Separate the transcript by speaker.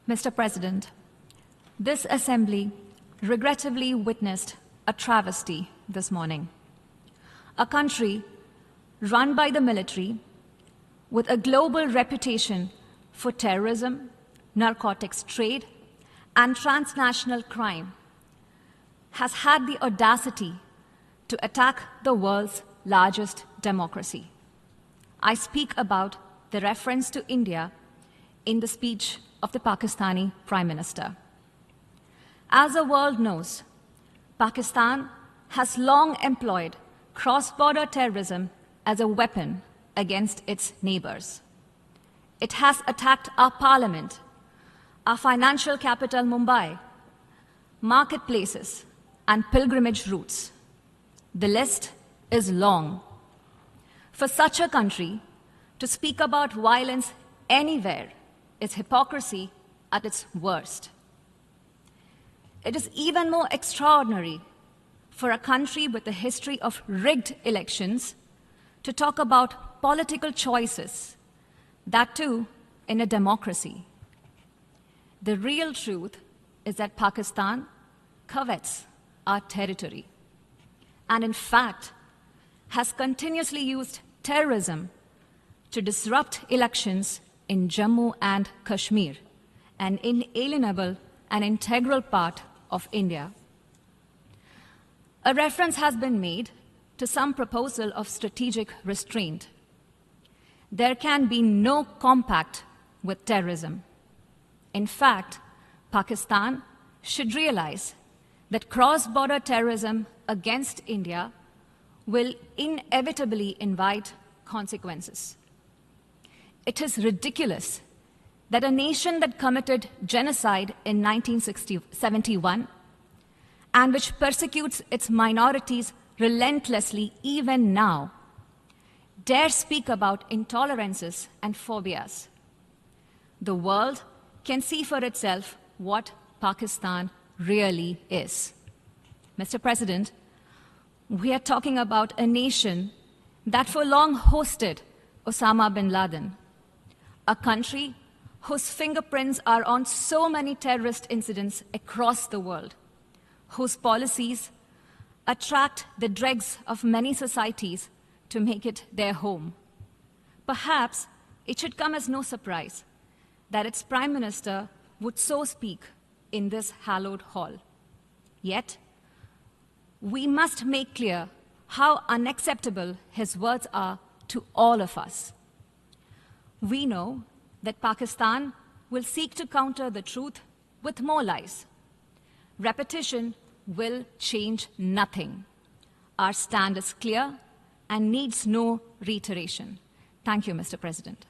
Speaker 1: Mr. President, this Assembly regrettably witnessed a travesty this morning. A country run by the military with a global reputation for terrorism, narcotics trade, and transnational crime has had the audacity to attack the world's largest democracy. I speak about the reference to India in the speech of the Pakistani Prime Minister. As the world knows, Pakistan has long employed cross-border terrorism as a weapon against its neighbors. It has attacked our parliament, our financial capital Mumbai, marketplaces, and pilgrimage routes. The list is long. For such a country to speak about violence anywhere is hypocrisy at its worst. It is even more extraordinary for a country with a history of rigged elections to talk about political choices, that too in a democracy. The real truth is that Pakistan covets our territory and, in fact, has continuously used terrorism to disrupt elections in Jammu and Kashmir, an inalienable and integral part of India. A reference has been made to some proposal of strategic restraint. There can be no compact with terrorism. In fact, Pakistan should realize that cross-border terrorism against India will inevitably invite consequences. It is ridiculous that a nation that committed genocide in 1971 and which persecutes its minorities relentlessly even now dare speak about intolerances and phobias. The world can see for itself what Pakistan really is. Mr. President, we are talking about a nation that for long hosted Osama bin Laden, a country whose fingerprints are on so many terrorist incidents across the world, whose policies attract the dregs of many societies to make it their home. Perhaps it should come as no surprise that its Prime Minister would so speak in this hallowed hall. Yet, we must make clear how unacceptable his words are to all of us. We know that Pakistan will seek to counter the truth with more lies. Repetition will change nothing. Our stand is clear and needs no reiteration. Thank you, Mr. President.